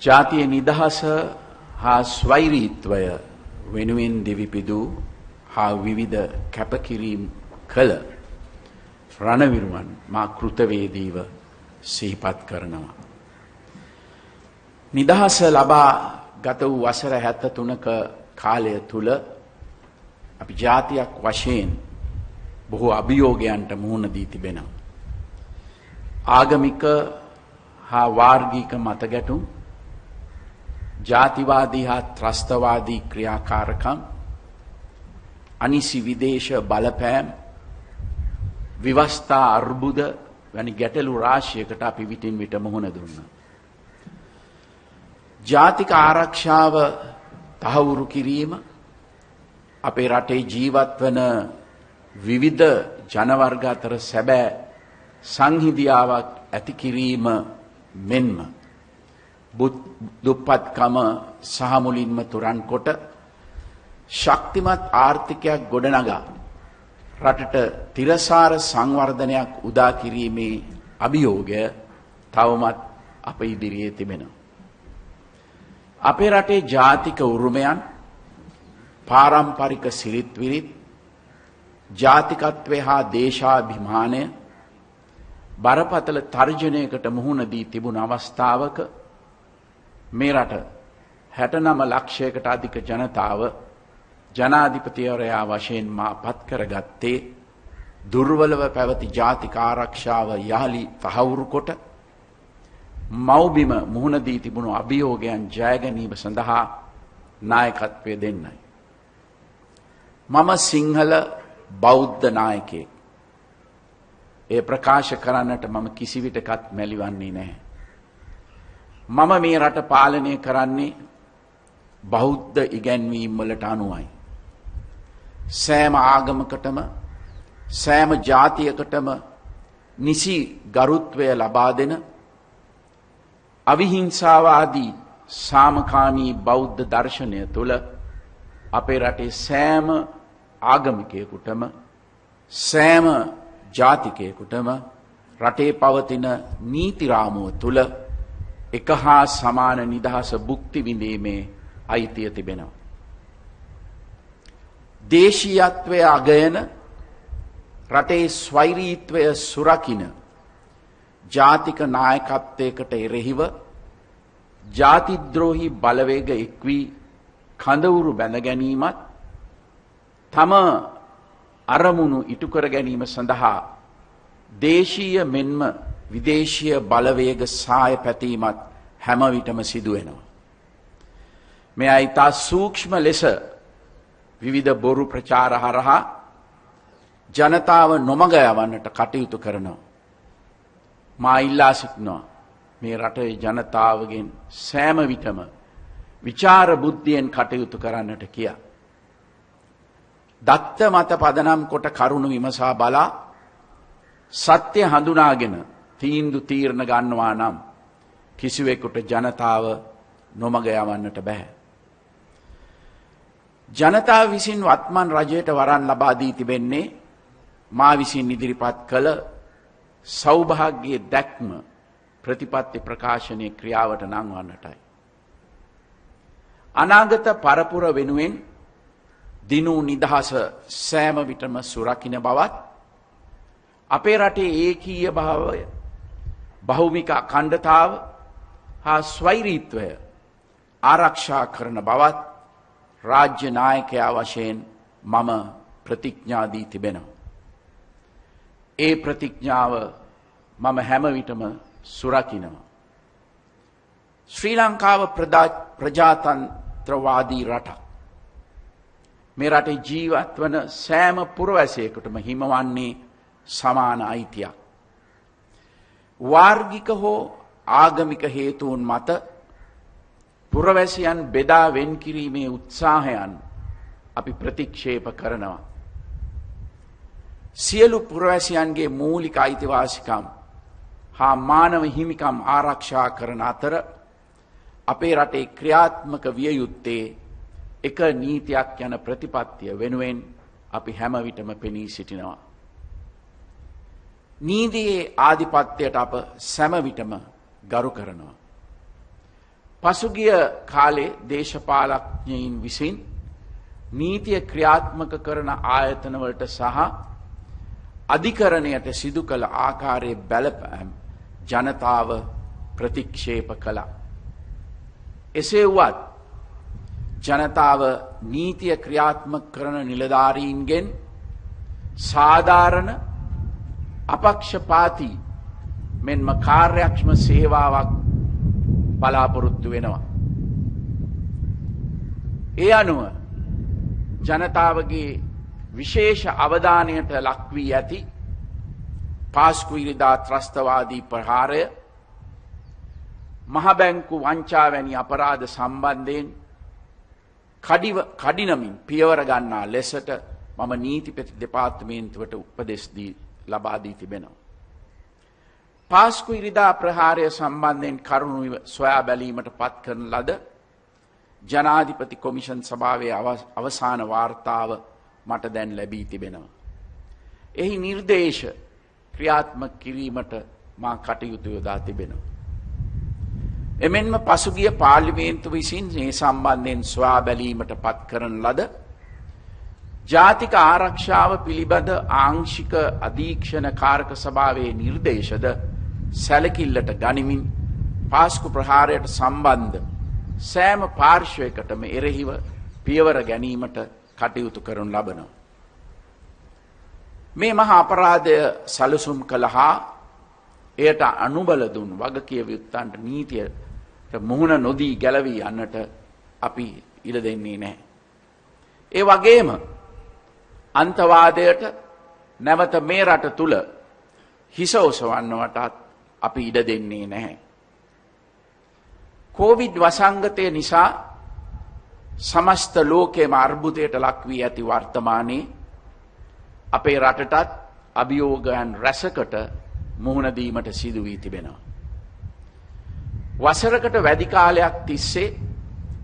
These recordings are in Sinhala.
ජාතිය නිදහස හා ස්වෛරීත්වය වෙනුවෙන් දිවිපිදූ හා විවිධ කැපකිරීම් කළ රණවිරුවන් මා කෘතවේදීව සිහිපත් කරනවා. නිදහස ලබා ගත වූ වසර 73ක කාලය තුල අපි ජාතියක් වශයෙන් බොහෝ අභියෝගයන්ට මුහුණ දී තිබෙනවා. ආගමික හා වාර්ගික මතගැටුම්, ජාතිවාදී හා ත්‍රස්තවාදී ක්‍රියාකාරකම්, අනිසි විදේශ බලපෑම්, විවස්ථා අර්බුද වැනි ගැටලු රාශියකට අපි විටින් විට මුහුණ දුන්නා. ජාතික ආරක්ෂාව තහවුරු කිරීම, අපේ රටේ ජීවත් වන විවිධ ජනවර්ග අතර සැබෑ සංහිඳියාවක් ඇති කිරීම මෙන්ම දුප්පත්කම සහ මුලින්ම තුරන් කොට ශක්තිමත් ආර්ථිකයක් ගොඩනගා රටට තිරසාර සංවර්ධනයක් උදා කිරීමේ අභියෝගය තවමත් අප ඉදිරියේ තිබෙනවා. අපේ රටේ ජාතික උරුමයන්, පාරම්පරික සිරිත් විරිත්, ජාතිකත්වය හා දේශාභිමානය බරපතල තර්ජනයකට මුහුණ දී තිබුණ අවස්ථාවක මේ රට 69 ලක්ෂයකට අධික ජනතාව ජනාධිපතිවරයා වශයෙන් මා පත් කරගත්තේ දුර්වලව පැවති ජාතික ආරක්ෂාව යහලි තහවුරු කොට මව්බිම මුහුණ දී තිබුණු අභියෝගයන් ජය ගැනීම සඳහා නායකත්වය දෙන්නයි. මම සිංහල බෞද්ධ නායකයෙක්. ඒ ප්‍රකාශ කරන්නට මම කිසිවිටකත් මැලිවන්නේ නැහැ. මම මේ රට පාලනය කරන්නේ බෞද්ධ ඉගැන්වීම් වලට අනුවයි. සෑම ආගමකටම සෑම ජාතියකටම නිසි ගරුත්වය ලබා දෙන අවිහිංසාවාදී සාමකාමී බෞද්ධ දර්ශනය තුළ අපේ රටේ සෑම ආගමිකයෙකුටම සෑම ජාතිකයෙකුටම රටේ පවතින නීති රාමුව තුළ එක හා සමාන නිදහස භුක්ති විඳීමේ අයිතිය තිබෙනවා. දේශීයත්වය අගයන, රටේ ස්වෛරීත්වය සුරකින ජාතික නායකත්වයකට එරෙහිව ජාතිද්‍රෝහී බලවේග එක්වී කඳවුරු බැඳ ගැනීමත් තම අරමුණු ඉටු කර ගැනීම සඳහා දේශීය මෙන්ම විදේශීය බලවේග සාය පැතීමත් හැම විටම සිදු වෙනවා. මේ ඊට සූක්ෂම ලෙස විවිධ බොරු ප්‍රචාර හරහා ජනතාව නොමග යවන්නට කටයුතු කරනවා. මා ඉල්ලා සිටිනවා මේ රටේ ජනතාවගෙන් සෑම විටම විචාර බුද්ධියෙන් කටයුතු කරන්නට කියා. දත්ත මත පදනම් කොට කරුණු විමසා බලා සත්‍ය හඳුනාගෙන තීරණ ගන්නවා නම් කිසිවෙකුට ජනතාව නොමග යවන්නට බෑ. ජනතාව විසින් වත්මන් රජයට වරන් ලබා දී තිබෙන්නේ මා විසින් ඉදිරිපත් කළ සෞභාග්‍යයේ දැක්ම ප්‍රතිපත්ති ප්‍රකාශනයේ ක්‍රියාවට නංවන්නටයි. අනාගත පරපුර වෙනුවෙන් දිනු නිදහස සෑම විටම සුරකින්න බවත්, අපේ රටේ ඒකීය භාවය, බහුමික අඛණ්ඩතාව හා ස්වෛරීත්වය ආරක්ෂා කරන බවත් රාජ්‍ය නායකයා වශයෙන් මම ප්‍රතිඥා දී තිබෙනවා. ඒ ප්‍රතිඥාව මම හැම විටම සුරකින්නවා. ශ්‍රී ලංකාව ප්‍රජාතන්ත්‍රවාදී රටක්. මේ රටේ ජීවත් වන සෑම පුරවැසියෙකුටම හිමවන්නේ සමාන අයිතියක්. වාර්ගික හෝ ආගමික හේතුන් මත පුරවැසියන් බෙදා වෙන් කිරීමේ උත්සාහයන් අපි ප්‍රතික්ෂේප කරනවා. සියලු පුරවැසියන්ගේ මූලික අයිතිවාසිකම් හා මානව හිමිකම් ආරක්ෂා කරන අතර අපේ රටේ ක්‍රියාත්මක විය යුත්තේ එක නීතියක් යන ප්‍රතිපත්තිය වෙනුවෙන් අපි හැම විටම පෙනී සිටිනවා. නීතියේ ආධිපත්‍යයට අප සෑම විටම ගරු කරනවා. පසුගිය කාලේ දේශපාලඥයින් විසින් නීතිය ක්‍රියාත්මක කරන ආයතන වලට සහ අධිකරණයට සිදු කළ ආකාරයේ බලපෑම් ජනතාව ප්‍රතික්ෂේප කළා. එසේ වුවත් ජනතාව නීතිය ක්‍රියාත්මක කරන නිලධාරීන්ගෙන් සාධාරණ අපක්ෂපාතී මෙන්ම කාර්යක්ෂම සේවාවක් බලාපොරොත්තු වෙනවා. ඒ අනුව ජනතාවගේ විශේෂ අවධානයට ලක් වී ඇති පාස්කු ඉරිදා ත්‍රස්තවාදී ප්‍රහාරය, මහ බැංකු වංචා වැනි අපරාධ සම්බන්ධයෙන් කඩිනමින් පියවර ගන්නා ලෙසට මම නීතිපති දෙපාර්තමේන්තුවට උපදෙස් ලබා දී තිබෙනවා. පාස්කු ඉරිදා ප්‍රහාරය සම්බන්ධයෙන් කරුණු සොයා බැලීමට පත් කරන ලද ජනාධිපති කොමිෂන් සභාවේ අවසාන වාර්තාව මට දැන් ලැබී තිබෙනවා. එහි නිර්දේශ ක්‍රියාත්මක කිරීමට මා කටයුතු යොදා තිබෙනවා. එමෙන්ම පසුගිය පාර්ලිමේන්තු විසින් මේ සම්බන්ධයෙන් සොයා බැලීමට පත් කරන ලද ජාතික ආරක්ෂාව පිළිබඳ ආංශික අධීක්ෂණ කාරක සභාවේ නිර්දේශද සැලකිල්ලට ගනිමින් පාස්කු ප්‍රහාරයට සම්බන්ධ සෑම පාර්ශ්වයකටම එරෙහිව පියවර ගැනීමට කටයුතු කරනු ලබනවා. මේ මහා අපරාධය සැලසුම් කළ හා එයට අනුබල දුන් වගකිය යුත්තන්ට නීතියට මුහුණ නොදී ගැලවී යන්නට අපි ඉඩ දෙන්නේ නැහැ. ඒ වගේම අන්තවාදයට නැවත මේ රට තුල හිස ඔසවන්නවටත් අපි ඉඩ දෙන්නේ නැහැ. කොවිඩ් වසංගතය නිසා සමස්ත ලෝකයේම අර්බුදයට ලක් වී ඇති වර්තමානයේ අපේ රටටත් අභියෝගයන් රැසකට මුහුණ දීමට සිදු වී තිබෙනවා. වසරකට වැඩි කාලයක් තිස්සේ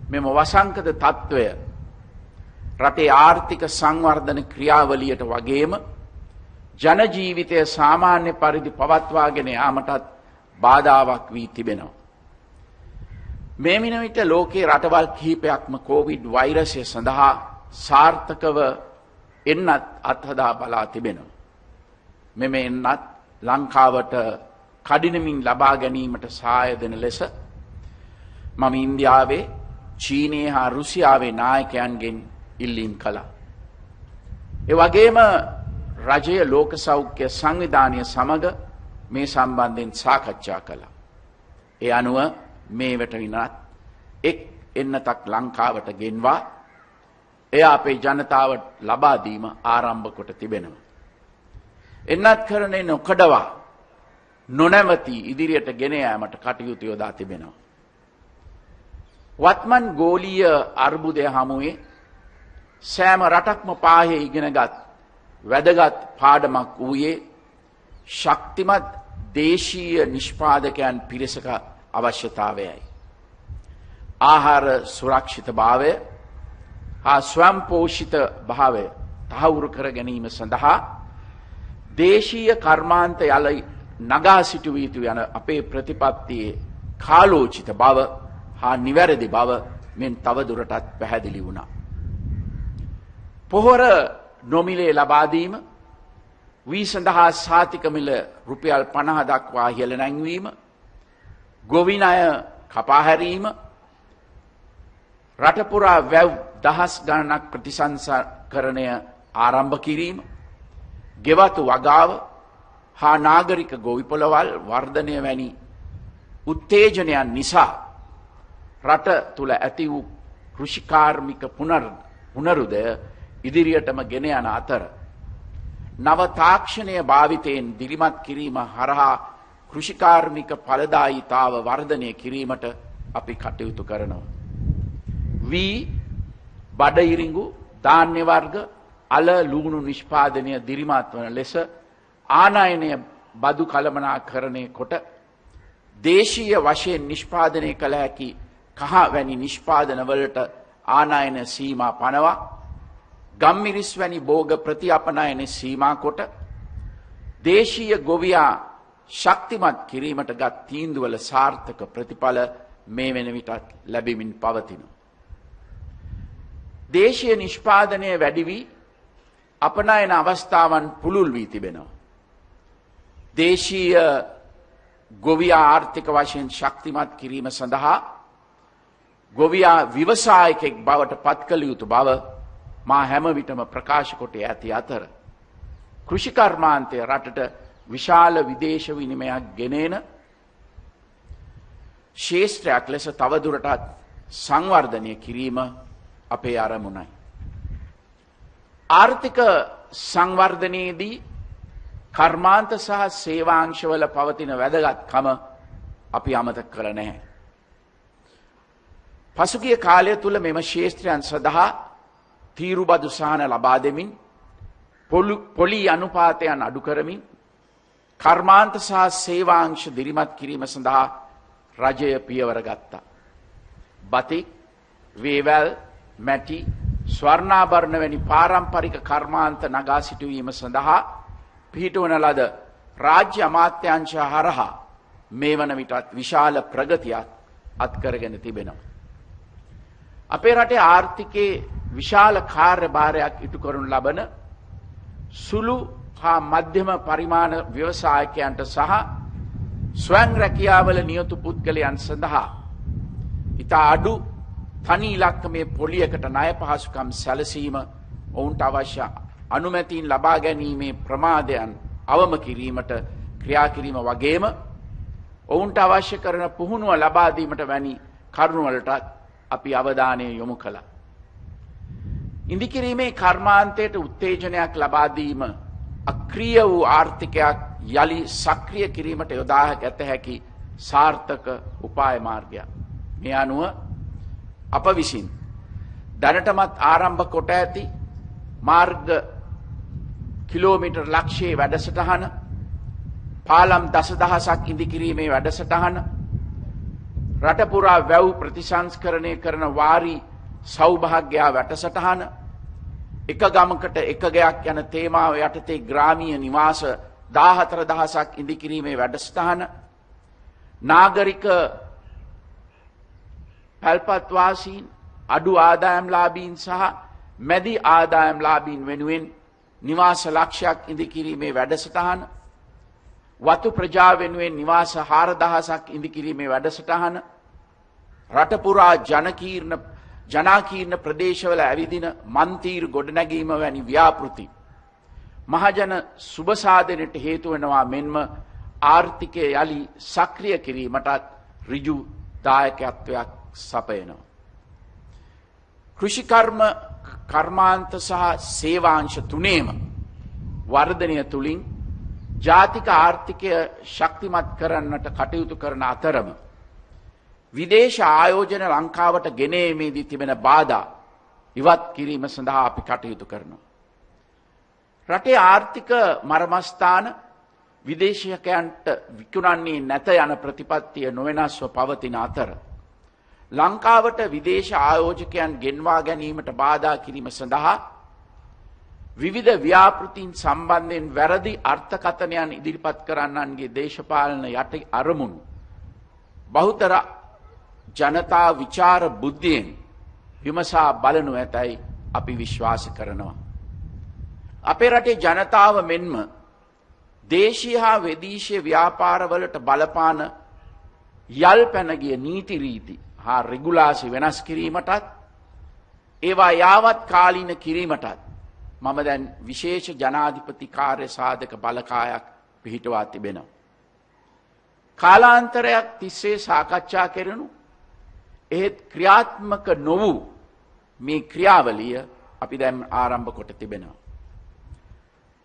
මෙම වසංගත තත්ත්වය රටේ ආර්ථික සංවර්ධන ක්‍රියාවලියට වගේම ජන ජීවිතය සාමාන්‍ය පරිදි පවත්වාගෙන යාමටත් බාධාවක් වී තිබෙනවා. මේ මින විට ලෝකයේ රටවල් කිහිපයක්ම කොවිඩ් වෛරසය සඳහා සාර්ථකව එන්නත් අත්හදා බලා තිබෙනවා. මෙම එන්නත් ලංකාවට කඩිනමින් ලබා ගැනීමට සහාය දෙන ලෙස මම ඉන්දියාවේ, චීනයේ හා රුසියාවේ නායකයන්ගෙන් ඉල්ලීම් කළා. ඒ වගේම රජය ලෝක සෞඛ්‍ය සංවිධානය සමග මේ සම්බන්ධයෙන් සාකච්ඡා කළා. ඒ අනුව මේ වෙතවිනත් එක් එන්නතක් ලංකාවට ගෙන්වා එය අපේ ජනතාවට ලබා දීම ආරම්භ කොට තිබෙනවා. එන්නත් කරන්නේ නොකඩවා නොනැවති ඉදිරියට ගෙන යාමට කටයුතු යොදා තිබෙනවා. වත්මන් ගෝලීය අර්බුදය හමුවේ සෑම රටක්ම පාහේ ඉගෙනගත් වැදගත් පාඩමක් වූයේ ශක්තිමත් දේශීය නිෂ්පාදකයන් පිරිසක අවශ්‍යතාවයයි. ආහාර සුරක්ෂිතභාවය හා ස්වයංපෝෂිත භාවය තහවුරු කර ගැනීම සඳහා දේශීය කර්මාන්ත යල නගා සිටුවිය යුතු යන අපේ ප්‍රතිපත්තියේ කාලෝචිත බව හා නිවැරදි බව මෙන් තවදුරටත් පැහැදිලි වුණා. පොහොර නොමිලේ ලබා දීම, වී සඳහා සාතික මිල රුපියල් 50 දක්වා ඉහළ නැංවීම, ගොවි ණය කපා හැරීම, රට පුරා වැව් දහස් ගණනක් ප්‍රතිසංස්කරණය ආරම්භ කිරීම, ගෙවතු වගාව හා නාගරික ගොවිපොළවල් වර්ධනය වැනි උත්තේජනයන් නිසා රට තුළ ඇති වූ කෘෂිකාර්මික පුනරුදය ඉදිරියටම ගෙන යන අතර නව තාක්ෂණය භාවිතයෙන් දිරිමත් කිරීම හරහා කෘෂිකාර්මික ඵලදායීතාව වර්ධනය කිරීමට අපි කටයුතු කරනවා. වී, බඩ ඉරිඟු, ධාන්‍ය වර්ග, අල ලුණු නිෂ්පාදනය දිරිමත් වන ලෙස ආනයනය බදු කළමනාකරණය කොට දේශීය වශයෙන් නිෂ්පාදනය කළ හැකි කහ වැනි නිෂ්පාදනවලට ආනයන සීමා පනවා, ගම්මිරිස් වැනි භෝග ප්‍රතිඅපනයන සීමා කොට දේශීය ගොවියා ශක්තිමත් කිරීමට ගත් තීන්දුවල සාර්ථක ප්‍රතිඵල මේ වෙන විටත් ලැබෙමින් පවතිනවා. දේශීය නිෂ්පාදනය වැඩි වී අපනයන අවස්ථාවන් පුළුල් වී තිබෙනවා. දේශීය ගොවියා ආර්ථික වශයෙන් ශක්තිමත් කිරීම සඳහා ගොවියා ව්‍යවසායකෙක් බවට පත් කළ යුතු බව මා හැම විටම ප්‍රකාශ කොට ඇති අතර කෘෂි කර්මාන්තය රටට විශාල විදේශ විනිමයක් ගෙනෙන ශේෂ්ත්‍රයක් ලෙස තවදුරටත් සංවර්ධනය කිරීම අපේ අරමුණයි. ආර්ථික සංවර්ධනයේදී කර්මාන්ත සහ සේවාංශවල පවතින වැදගත්කම අපි අමතක කළ නැහැ. පසුගිය කාලය තුල මෙම ශේෂ්ත්‍රයන් සඳහා තීරුබදු සහන ලබා දෙමින් පොලි අනුපාතයන් අඩු කරමින් කර්මාන්ත සහ සේවාංශ දිරිමත් කිරීම සඳහා රජය පියවර ගත්තා. බතික්, වේවැල්, මැටි, ස්වර්ණාභරණ වැනි පාරම්පරික කර්මාන්ත නගා සිටුවීම සඳහා පිහිටවන ලද රාජ්‍ය අමාත්‍යාංශ හරහා මේ වන විටත් විශාල ප්‍රගතියක් අත්කරගෙන තිබෙනවා. අපේ රටේ ආර්ථිකයේ විශාල කාර්යභාරයක් ඉටු කරනු ලබන සුළු හා මධ්‍යම පරිමාණ ව්‍යවසායකයන්ට සහ ස්වයං රැකියාවල නියුතු පුද්ගලයන් සඳහා ඉතා අඩු තනි ඉලක්කමේ පොලියකට ණය පහසුකම් සැලසීම ඔවුන්ට අවශ්‍ය අනුමැතීන් ලබා ගැනීමේ ප්‍රමාදයන් අවම කිරීමට ක්‍රියා කිරීම වගේම ඔවුන්ට අවශ්‍ය කරන පුහුණුව ලබා දීමට වැනි කරුණුවලටත් අපි අවධානය යොමු කළා. ඉදිකිරීමේ කර්මාන්තයට උත්තේජනයක් ලබා දීම අක්‍රීය වූ ආර්ථිකයක් යලි සක්‍රිය කිරීමට යොදා ගත හැකි සාර්ථක උපාය මාර්ගයක්. මේ අනුව අප විසින් දැනටමත් ආරම්භ කොට ඇති මාර්ග කිලෝමීටර් ලක්ෂයේ වැඩසටහන, පාලම් දසදහසක් ඉදිකිරීමේ වැඩසටහන, රටපුරා වැව් ප්‍රතිසංස්කරණය කරන වාරි සෞභාග්‍ය වැඩසටහන, එක ගමකට එක ගයක් යන තේමාව යටතේ ග්‍රාමීය නිවාස 14000ක් ඉදිකිරීමේ වැඩසටහන, නාගරික පැල්පත්වාසීන්, අඩු ආදායම්ලාභීන් සහ මැදි ආදායම්ලාභීන් වෙනුවෙන් නිවාස ලක්ෂයක් ඉදිකිරීමේ වැඩසටහන, වතු ප්‍රජා වෙනුවෙන් නිවාස 4000ක් ඉදිකිරීමේ වැඩසටහන, රටපුරා ජනාකීර්ණ ප්‍රදේශවල ඇවිදින මන්තීර ගොඩනැගීම වැනි ව්‍යාපෘති මහජන සුබසාධනයට හේතු වෙනවා මෙන්ම ආර්ථිකය යලි සක්‍රිය කිරීමටත් ඍජු දායකත්වයක් සපයනවා. කෘෂිකර්ම කර්මාන්ත සහ සේවාංශ තුනේම වර්ධනය තුලින් ජාතික ආර්ථිකය ශක්තිමත් කරන්නට කටයුතු කරන අතරම විදේශ ආයෝජන ලංකාවට ගෙනීමේදී තිබෙන බාධා ඉවත් කිරීම සඳහා අපි කටයුතු කරනවා. රටේ ආර්ථික මර්මස්ථාන විදේශිකයන්ට විකුණන්නේ නැත යන ප්‍රතිපත්තිය නොවෙනස්ව පවතින අතර ලංකාවට විදේශ ආයෝජකයන් ගෙන්වා ගැනීමට බාධා කිරීම සඳහා විවිධ ව්‍යාපෘතීන් සම්බන්ධයෙන් වැරදි අර්ථකථනයන් ඉදිරිපත් කරන්නන්ගේ දේශපාලන යටි අරමුණු බහුතර ජනතා විචාර බුද්ධියෙන් විමසා බලනු ඇතැයි අපි විශ්වාස කරනවා. අපේ රටේ ජනතාව මෙන්ම දේශීය හා විදේශීය ව්‍යාපාරවලට බලපාන යල් පැන ගිය නීති රීති හා රෙගුලාසි වෙනස් කිරීමටත් ඒවා යාවත් කාලීන කිරීමටත් මම දැන් විශේෂ ජනාධිපති කාර්ය සාධක බලකායක් පිහිටවා තිබෙනවා. කාලාන්තරයක් තිස්සේ සාකච්ඡා කෙරෙනු එහෙත් ක්‍රියාත්මක නොවූ මේ ක්‍රියාවලිය අපි දැන් ආරම්භ කොට තිබෙනවා.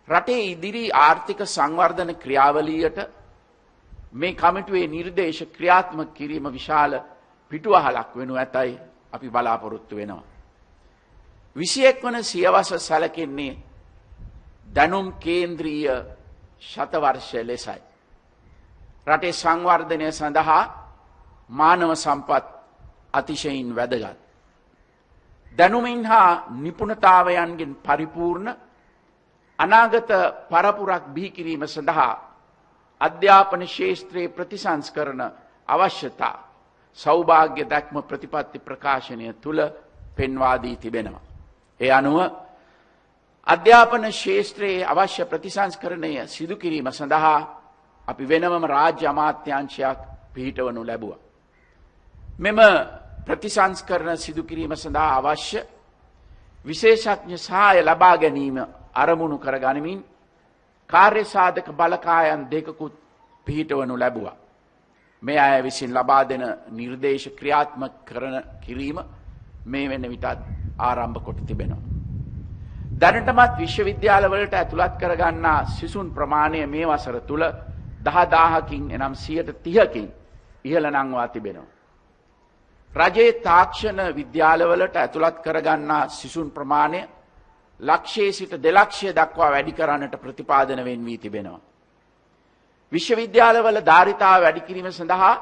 රටේ ඉදිරි ආර්ථික සංවර්ධන ක්‍රියාවලියට මේ කමිටුවේ නිර්දේශ ක්‍රියාත්මක කිරීම විශාල පිටුවහලක් වෙනු ඇතයි අපි බලාපොරොත්තු වෙනවා. 21 වන සියවස සැලකෙන්නේ දැනුම් කේන්ද්‍රීය ශතවර්ෂය ලෙසයි. රටේ සංවර්ධනය සඳහා මානව සම්පත් අතිශයින් වැදගත්. දැනුමින් හා නිපුණතාවයන්ගෙන් පරිපූර්ණ අනාගත පරපුරක් බිහි කිරීම සඳහා අධ්‍යාපන ශාස්ත්‍රයේ ප්‍රතිසංස්කරණ අවශ්‍යතා සෞභාග්‍ය දැක්ම ප්‍රතිපත්ති ප්‍රකාශනය තුල පෙන්වා දී තිබෙනවා. ඒ අනුව අධ්‍යාපන ශාස්ත්‍රයේ අවශ්‍ය ප්‍රතිසංස්කරණය සිදු කිරීම සඳහා අපි වෙනමම රාජ්‍ය අමාත්‍යාංශයක් පිහිටවනු ලැබුවා. මෙම ප්‍රතිසංස්කරණ සිදු කිරීම සඳහා අවශ්‍ය විශේෂඥ සහාය ලබා ගැනීම අරමුණු කර ගනිමින් කාර්ය සාධක බලකායන් දෙකකුත් පිහිටවනු ලැබුවා. මේ අය විසින් ලබා දෙන නිර්දේශ ක්‍රියාත්මක කරන කිරීම මේ වෙන විටත් ආරම්භ කොට තිබෙනවා. දැනටමත් විශ්වවිද්‍යාලවලට ඇතුළත් කරගන්නා සිසුන් ප්‍රමාණය මේ වසර තුල 10000කින් එනම් 30%කින් ඉහළ නංවා තිබෙනවා. රජයේ තාක්ෂණ විද්‍යාලවලට ඇතුළත් කරගන්නා සිසුන් ප්‍රමාණය ලක්ෂයේ සිට 2 ලක්ෂය දක්වා වැඩි කරන්නට ප්‍රතිපාදන වෙන් වී තිබෙනවා. විශ්වවිද්‍යාලවල ධාරිතාව වැඩි කිරීම සඳහා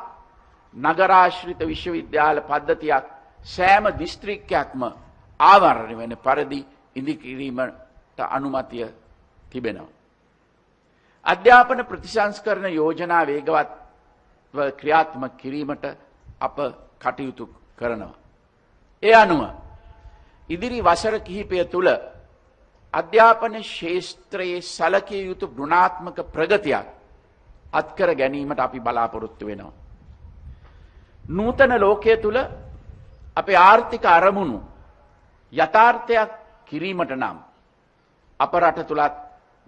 නගරාශ්‍රිත විශ්වවිද්‍යාල පද්ධතියක් සෑම දිස්ත්‍රික්කයක්ම ආවරණය වෙන පරිදි ඉදිකිරීමට අනුමැතිය තිබෙනවා. අධ්‍යාපන ප්‍රතිසංස්කරණ යෝජනා වේගවත්ව ක්‍රියාත්මක කිරීමට අප කටයුතු කරනවා. ඒ අනුව ඉදිරි වසර කිහිපය තුළ අධ්‍යාපන ශාස්ත්‍රයේ සැලකිය යුතු ගුණාත්මක ප්‍රගතියක් අත්කර ගැනීමට අපි බලාපොරොත්තු වෙනවා. නූතන ලෝකයේ තුල අපේ ආර්ථික අරමුණු යථාර්ථයක් කිරීමට නම් අප රට තුලත්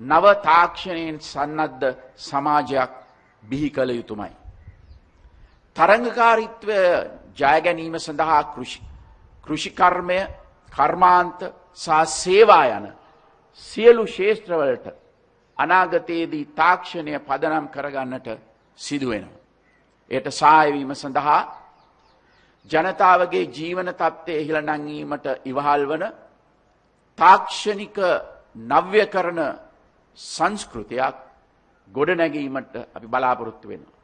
නව තාක්ෂණයෙන් සන්නද්ධ සමාජයක් බිහි කළ යුතුමයි. තරංගකාරීත්වය ජය ගැනීම සඳහා කෘෂිකර්මය, කර්මාන්ත සහ සේවා යන සියලු ක්ෂේත්‍රවලට අනාගතයේදී තාක්ෂණය පදනම් කරගන්නට සිදු වෙනවා. ඒට සහාය වීම සඳහා ජනතාවගේ ජීවන තත්ත්වය ඉහළ නැංවීමට ඉවහල් වන තාක්ෂණික නව්‍යකරණ සංස්කෘතියක් ගොඩනැගීමට අපි බලාපොරොත්තු වෙනවා.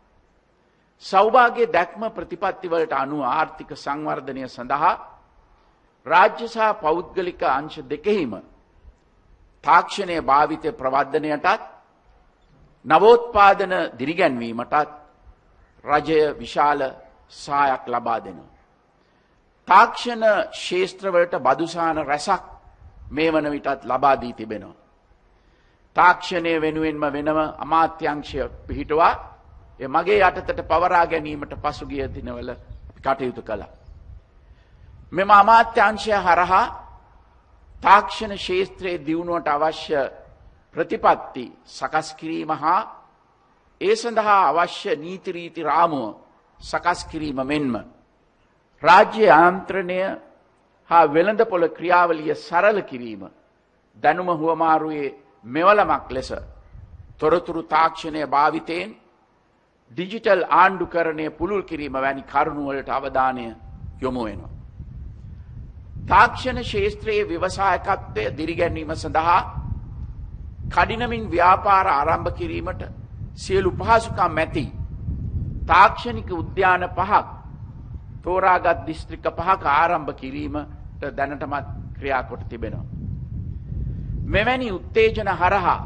සෞභාග්‍ය දැක්ම ප්‍රතිපත්තිවලට අනුව ආර්ථික සංවර්ධනය සඳහා රාජ්‍ය සහ පෞද්ගලික අංශ දෙකෙහිම තාක්ෂණයේ භාවිතය ප්‍රවර්ධනයටත් නවෝත්පාදන දිරිගැන්වීමටත් රජය විශාල සහායක් ලබා දෙනවා. තාක්ෂණ ක්ෂේත්‍රවලට බදුසාන රැසක් මේ වන විටත් ලබා දී තිබෙනවා. තාක්ෂණය වෙනුවෙන්ම වෙනම අමාත්‍යාංශය පිහිටුවා මගේ යටතට පවරා ගැනීමට පසුගිය දිනවල කටයුතු කළා. මෙම අමාත්‍යාංශය හරහා තාක්ෂණ ක්ෂේත්‍රයේ දියුණුවට අවශ්‍ය ප්‍රතිපත්ති සකස් කිරීම හා ඒ සඳහා අවශ්‍ය නීති රීති රාමුව සකස් කිරීම මෙන්ම රාජ්‍ය යාන්ත්‍රණය හා වෙළඳපොළ ක්‍රියාවලිය සරල කිරීම දැනුම හුවමාරුවේ මෙවලමක් ලෙස තොරතුරු තාක්ෂණය භාවිතයෙන් ඩිජිටල් ආණ්ඩුකරණය පුළුල් කිරීම වැනි කරුණු වලට අවධානය යොමු වෙනවා. තාක්ෂණ ක්ෂේත්‍රයේ ව්‍යවසායකත්වය දිරිගැන්වීම සඳහා කඩිනමින් ව්‍යාපාර ආරම්භ කිරීමට සියලු පහසුකම් ඇති තාක්ෂණික උද්‍යාන 5ක් තෝරාගත් දිස්ත්‍රික්ක 5ක ආරම්භ කිරීමට දැනටමත් ක්‍රියා කොට තිබෙනවා. මෙවැනි උත්තේජන හරහා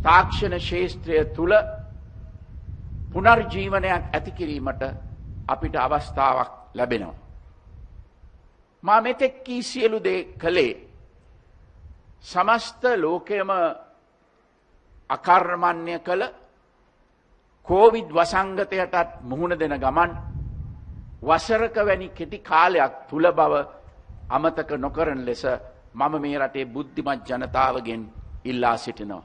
තාක්ෂණ ක්ෂේත්‍රය තුල පුනර්ජීවනයක් ඇති කිරීමට අපිට අවස්ථාවක් ලැබෙනවා. මා මෙතෙක් කී සියලු දේ කළේ සමස්ත ලෝකයම අකර්මණ්‍ය කළ කොවිඩ් වසංගතයටත් මුහුණ දෙන ගමන් වසරක වැනි කෙටි කාලයක් තුල බව අමතක නොකරන ලෙස මම මේ රටේ බුද්ධිමත් ජනතාවගෙන් ඉල්ලා සිටිනවා.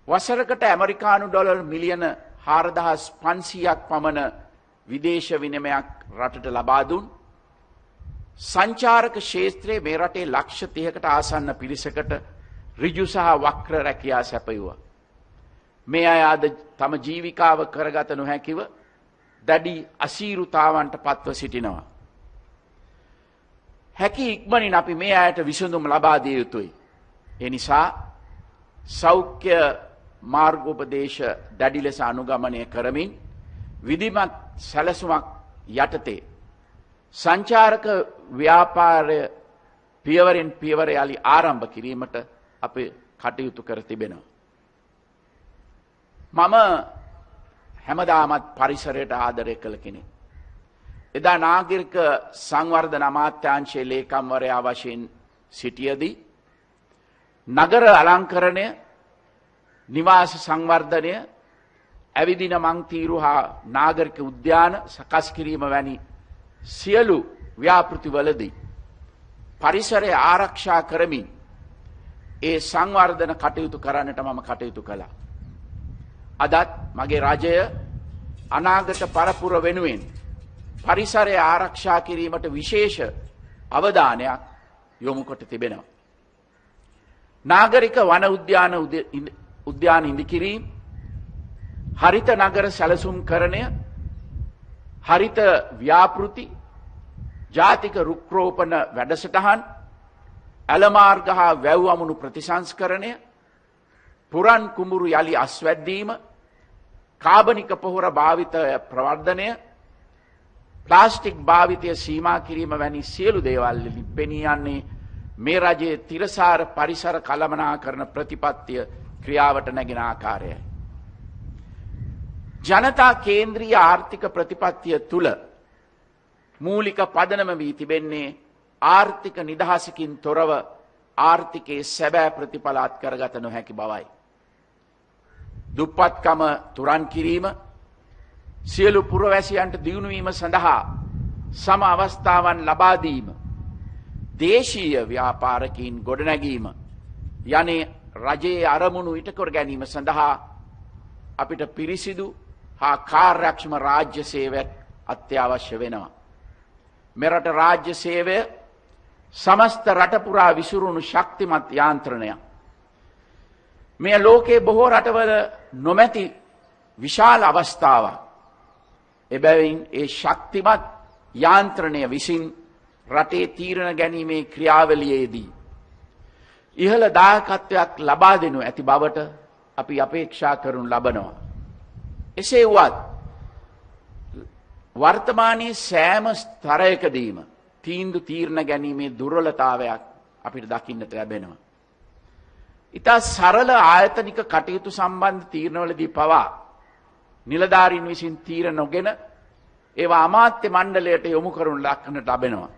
වසරකට ඇමරිකානු ඩොලර් මිලියන 4500ක් පමණ විදේශ විනිමයක් රටට ලබා දුන් සංචාරක ක්ෂේත්‍රයේ මේ රටේ ලක්ෂ 30කට ආසන්න පිරිසකට ඍජු සහ වක්‍ර රැකියා සැපයුවා. මේ අය අද තම ජීවිකාව කරගත නොහැකිව දැඩි අසීරුතාවන්ට පත්ව සිටිනවා. හැකි ඉක්මනින් අපි මේ අයට විසඳුම් ලබා දිය යුතුයි. ඒ නිසා සෞඛ්‍ය මාර්ගෝපදේශ දැඩි ලෙස අනුගමනය කරමින් විධිමත් සැලසුමක් යටතේ සංචාරක ව්‍යාපාරය පියවරෙන් පියවර යලි ආරම්භ කිරීමට අපි කටයුතු කර තිබෙනවා. මම හැමදාමත් පරිසරයට ආදරය කළ කෙනෙක්. එදා නාගරික සංවර්ධන අමාත්‍යාංශයේ ලේකම්වරයා වශයෙන් සිටියදී නගර අලංකරණය, නිවාස සංවර්ධනය, ඇවිදින මංතීරු හා නාගරික උද්‍යාන සකස් කිරීම වැනි සියලු ව්‍යාපෘතිවලදී පරිසරය ආරක්ෂා කරමින් ඒ සංවර්ධන කටයුතු කරන්නට මම කටයුතු කළා. අදත් මගේ රජය අනාගත පරපුර වෙනුවෙන් පරිසරය ආරක්ෂා කිරීමට විශේෂ අවධානයක් යොමු කොට තිබෙනවා. නාගරික වන උද්‍යාන ඉදිකිරීම, හරිත නගර සැලසුම් කරණය, හරිත ව්‍යාපෘති, ජාතික රුක්රෝපණ වැඩසටහන්, ඇලමාර්ග හා වැව් අමුණු ප්‍රතිසංස්කරණය, පුරන් කුඹුරු යළි අස්වැද්දීම, කාබනික පොහොර භාවිතය ප්‍රවර්ධනය, ප්ලාස්ටික් භාවිතය සීමා කිරීම වැනි සියලු දේවල් පෙනී යන්නේ මේ රජයේ තිරසාර පරිසර කළමනාකරන ප්‍රතිපත්තිය ක්‍රියාවට නැගෙන ආකාරයයි. ජනතා කේන්ද්‍රීය ආර්ථික ප්‍රතිපත්තිය තුල මූලික පදනම වී තිබෙන්නේ ආර්ථික නිදහසකින් තොරව ආර්ථිකයේ සැබෑ ප්‍රතිඵල අත්කරගත නොහැකි බවයි. දුප්පත්කම තුරන් කිරීම, සියලු පුරවැසියන්ට දියුණු වීම සඳහා සම අවස්ථාවන් ලබා දීම, දේශීය ව්‍යාපාරකීන් ගොඩනැගීම යන්නේ රජයේ අරමුණු ඉටකර ගැනීම සඳහා අපිට පිරිසිදු හා කාර්යක්ෂම රාජ්‍ය සේවයක් අත්‍යවශ්‍ය වෙනවා. මෙරට රාජ්‍ය සේවය සමස්ත රට පුරා විසිරුණු ශක්තිමත් යාන්ත්‍රණයක්. මේ ලෝකයේ බොහෝ රටවල නොමැති විශාල අවස්ථාවක්. එබැවින් ඒ ශක්තිමත් යාන්ත්‍රණය විසින් රටේ තීරණ ගැනීමේ ක්‍රියාවලියේදී ඉහළ දායකත්වයක් ලබා දෙනු ඇති බවට අපි අපේක්ෂා කරනු ලබනවා. එසේ වුවත් වර්තමානයේ සෑම ස්තරයකදීම තීරණ ගැනීමේ දුර්වලතාවයක් අපිට දකින්නට ලැබෙනවා. ඉතා සරල ආයතනික කටයුතු සම්බන්ධ තීරණවලදී පවා නිලධාරීන් විසින් තීරණ නොගෙන ඒවා අමාත්‍ය මණ්ඩලයට යොමු කරනු ලක්නට ලැබෙනවා.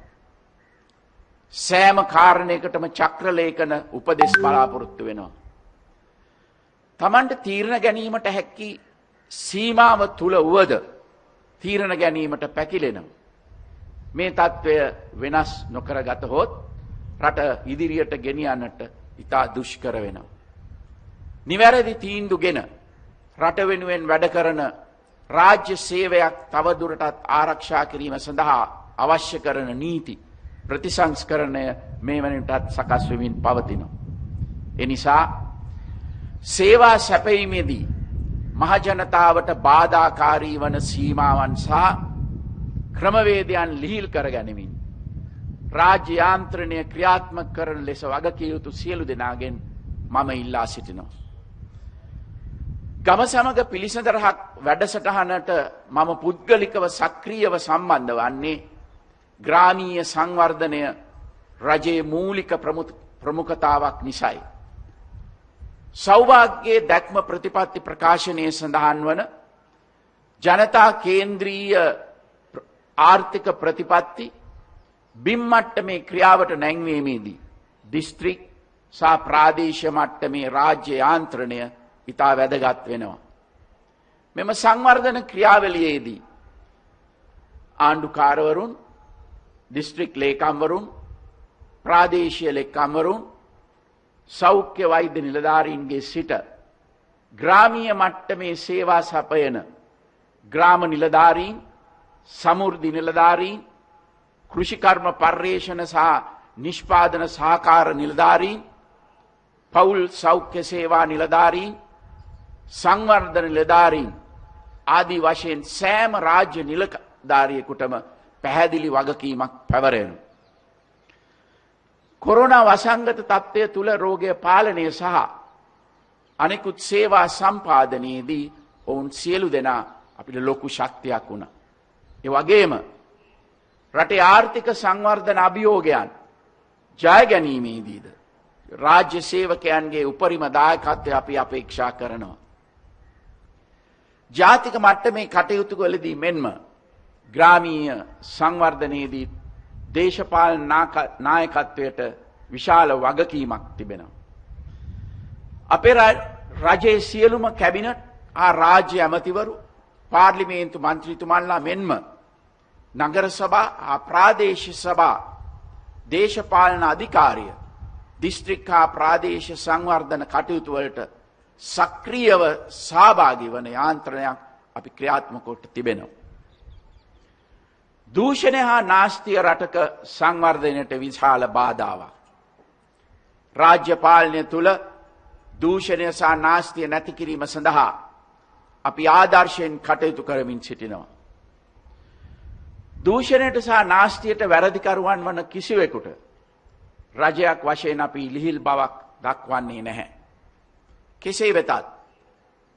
සෑම කාරණයකටම චක්‍රලේඛන උපදෙස් බලාපොරොත්තු වෙනවා. තමන්ට තීරණ ගැනීමට හැකි සීමාව තුල වුවද තීරණ ගැනීමට පැකිලෙනවා. මේ తත්වය වෙනස් නොකරගතහොත් රට ඉදිරියට ගෙනියන්නට ඉතා දුෂ්කර වෙනවා. නිවැරදි තීන්දුවගෙන රට වෙනුවෙන් වැඩ කරන රාජ්‍ය සේවයක් තවදුරටත් ආරක්ෂා කිරීම සඳහා අවශ්‍ය කරන නීති ප්‍රතිසංස්කරණය මේ වනටත් සකස් වෙමින් පවතිනවා. එනිසා සේවා සැපයීමේදී මහජනතාවට බාධාකාරී වන සීමාවන් සහ ක්‍රමවේදයන් ලිහිල් කර ගැනීමෙන් රාජ්‍ය යාන්ත්‍රණය ක්‍රියාත්මක කරන ලෙස වගකිය යුතු සියලු දෙනාගෙන් මම ඉල්ලා සිටිනවා. ගම සමග පිළිසඳරහක් වැඩසටහනට මම පුද්ගලිකව සක්‍රියව සම්බන්ධ වන්නේ ග්‍රාමීය සංවර්ධනය රජයේ මූලික ප්‍රමුඛතාවක් නිසායි. සෞභාග්‍යයේ දැක්ම ප්‍රතිපත්ති ප්‍රකාශනයේ සඳහන් වන ජනතා කේන්ද්‍රීය ආර්ථික ප්‍රතිපත්ති බිම් මට්ටමේ ක්‍රියාවට නැංවීමේදී දිස්ත්‍රික් සහ ප්‍රාදේශීය මට්ටමේ රාජ්‍ය යාන්ත්‍රණය ඉතා වැදගත් වෙනවා. මෙම සංවර්ධන ක්‍රියාවලියේදී ආණ්ඩුකාරවරුන්, දිස්ත්‍රික් ලේකම්වරුන්, ප්‍රාදේශීය ලේකම්වරුන්, සෞඛ්‍ය වෛද්‍ය නිලධාරීන්ගේ සිට ග්‍රාමීය මට්ටමේ සේවා සපයන ග්‍රාම නිලධාරීන්, සමෘද්ධි නිලධාරීන්, කෘෂිකර්ම පර්යේෂණ සහ නිෂ්පාදන සහකාර නිලධාරීන්, පෞල් සෞඛ්‍ය සේවා නිලධාරීන්, සංවර්ධන නිලධාරීන් ආදී වශයෙන් සෑම රාජ්‍ය නිලධාරියෙකුටම පැහැදිලි වගකීමක් පැවරෙනවා. කොරෝනා වසංගත තත්ත්වය තුල රෝගය පාලනය සහ අනෙකුත් සේවා සම්පාදනයේදී ඔවුන් සියලු දෙනා අපිට ලොකු ශක්තියක් වුණා. ඒ වගේම රටේ ආර්ථික සංවර්ධන අභියෝගයන් ජය ගැනීමේදීද රාජ්‍ය සේවකයන්ගේ උපරිම දායකත්වය අපි අපේක්ෂා කරනවා. ජාතික මට්ටමේ කටයුතු වලදී මෙන්ම ග්‍රාමීය සංවර්ධනයේදී දේශපාලන නායකත්වයට විශාල වගකීමක් තිබෙනවා. අපේ රජයේ සියලුම කැබිනට් රාජ්‍ය ඇමතිවරු පාර්ලිමේන්තු මන්ත්‍රීතුමන්ලා මෙන්ම නගර සභා ප්‍රාදේශීය සභා දේශපාලන අධිකාරිය දිස්ත්‍රික් ප්‍රාදේශීය සංවර්ධන කටයුතු වලට සක්‍රියව සහභාගී වන යාන්ත්‍රණයක් අපි ක්‍රියාත්මක කොට තිබෙනවා. දූෂණය හා නාස්තිය රටක සංවර්ධනයට විශාල බාධාවක්. රාජ්‍ය පාලනය තුළ දූෂණය සහ නාස්තිය නැති කිරීම සඳහා අපි ආදර්ශයෙන් කටයුතු කරමින් සිටිනවා. දූෂණයට සහ නාස්තියට වැරදිකරුවන් වන කිසිවෙකුට රජයක් වශයෙන් අපි ලිහිල් බවක් දක්වන්නේ නැහැ. කෙසේ වෙතත්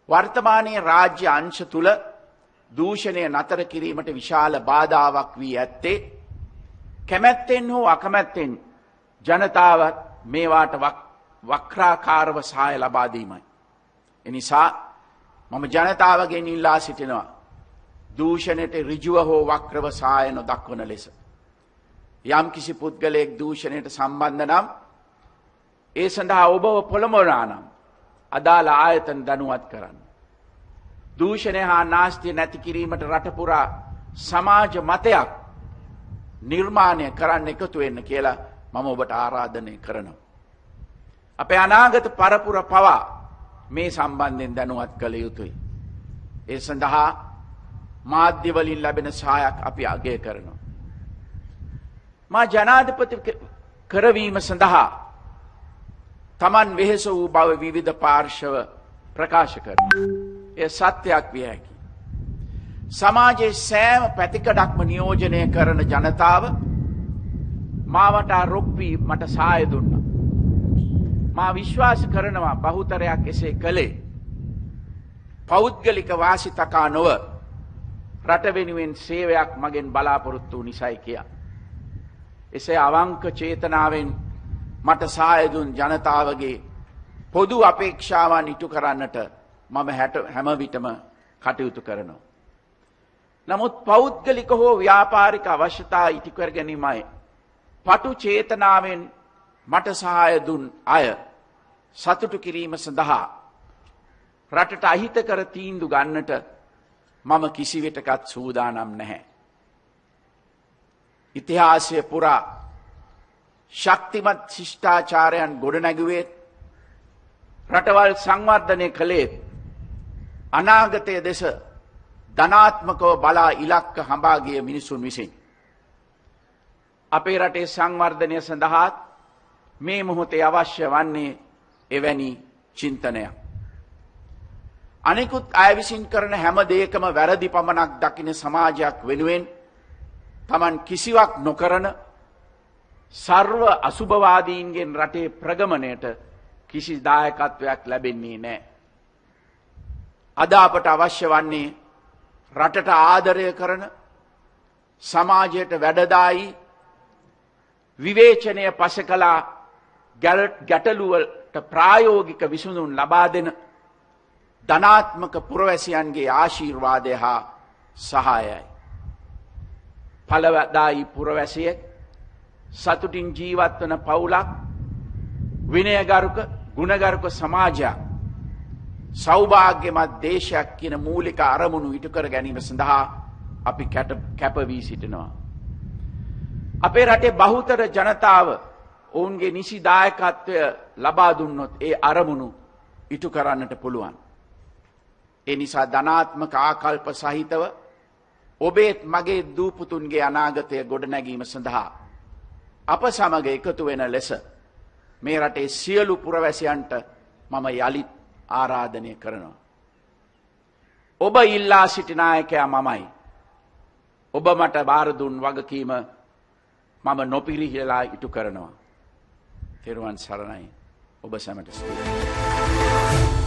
වර්තමානයේ රාජ්‍ය අංශ තුල දූෂණය නතර කිරීමට විශාල බාධාවක් වී ඇත්තේ කැමැත්තෙන් හෝ අකමැත්තෙන් ජනතාවත් මේවාට වක්‍රාකාරව සහාය ලබා දීමයි. එනිසා මම ජනතාවගෙන් ඉල්ලා සිටිනවා දූෂණයට ඍජුව හෝ වක්‍රව සහාය නොදක්වන ලෙස. යම් කිසි පුද්ගලයෙක් දූෂණයට සම්බන්ධ නම් ඒ සඳහා ඔබව පොළඹවනා නම් අදාළ ආයතන දැනුවත් කරන්න. දූෂණය හා නාස්තිය නැති කිරීමට රට පුරා සමාජ මතයක් නිර්මාණය කරන්න එකතු වෙන්න කියලා මම ඔබට ආරාධනය කරනවා. අපේ අනාගත පරපුර පවා මේ සම්බන්ධයෙන් දැනුවත් කළ යුතුයි. ඒ සඳහා මාධ්‍ය වලින් ලැබෙන සහායක් අපි අගය කරනවා. මා ජනාධිපති කරවීම සඳහා තමන් වෙහෙස වූ බව විවිධ පාර්ශව ප්‍රකාශ කරනවා. එය සත්‍යයක් විය හැකියි. සමාජයේ සෑම පැතිකඩක්ම නියෝජනය කරන ජනතාව මාවට රොක්වී මට සහාය දුන්නා. මා විශ්වාස කරනවා බහුතරයක් එසේ කළේ පෞද්ගලික වාසි තකා නොව රට වෙනුවෙන් සේවයක් මගෙන් බලාපොරොත්තු වූ නිසයි කියා. එසේ අවංක චේතනාවෙන් මට සහාය දුන් ජනතාවගේ පොදු අපේක්ෂාවන් ඉටු කරන්නට මම හැම විටම කටයුතු කරනවා. නමුත් පෞද්ගලික හෝ ව්‍යාපාරික අවශ්‍යතා ඉටු කර ගැනීමයි පටු චේතනාවෙන් මට සහාය දුන් අය සතුටු කිරීම සඳහා රටට අහිතකර තීන්දු ගන්නට මම කිසිවිටකත් සූදානම් නැහැ. ඉතිහාසය පුරා ශක්තිමත් ශිෂ්ටාචාරයන් ගොඩනැගුවේ රටවල් සංවර්ධනය කළේ අනාගතය දෙස ධනාත්මකව බලා ඉලක්ක හඹා ගිය මිනිසුන් විසින්. අපේ රටේ සංවර්ධනය සඳහා මේ මොහොතේ අවශ්‍ය වන්නේ එවැනි චින්තනයක්. අනිකුත් අය විසින් කරන හැම දෙයකම වැරදි පමණක් දකින සමාජයක් වෙනුවෙන් තමන් කිසිවක් නොකරන සර්ව අසුභවාදීන්ගෙන් රටේ ප්‍රගමණයට කිසි දායකත්වයක් ලැබෙන්නේ නැහැ. අද අපට අවශ්‍ය වන්නේ රටට ආදරය කරන සමාජයට වැඩදායි විවේචනය පසකලා ගැටලුවලට ප්‍රායෝගික විසඳුම් ලබා දෙන ධනාත්මක පුරවැසියන්ගේ ආශිර්වාදය හා සහායයි. ඵලදායි පුරවැසියෙක් සතුටින් ජීවත් වන පවුලක් විනයගරුක ගුණගරුක සමාජයක් සෞභාග්‍යමත් දේශයක් කියන මූලික අරමුණු ඉටු කර ගැනීම සඳහා අපි කැප වී සිටිනවා. අපේ රටේ බහුතර ජනතාව ඔවුන්ගේ නිසි දායකත්වය ලබා දුන්නොත් ඒ අරමුණු ඉටු කරන්නට පුළුවන්. ඒ නිසා ධනාත්මක ආකල්ප සහිතව ඔබේත් මගේ දූපුතුන්ගේ අනාගතය ගොඩනැගීම සඳහා අප සමග එකතු වෙන ලෙස මේ රටේ සියලු පුරවැසියන්ට මම යලිත් ආරාධනය කරනවා. ඔබ ඉල්ලා සිටි නායකයා මමයි. ඔබ මට බාර දුන් වගකීම මම නොපිරිහෙලා ඉටු කරනවා. තෙරුවන් සරණයි. ඔබ සැමට ස්තුතියි.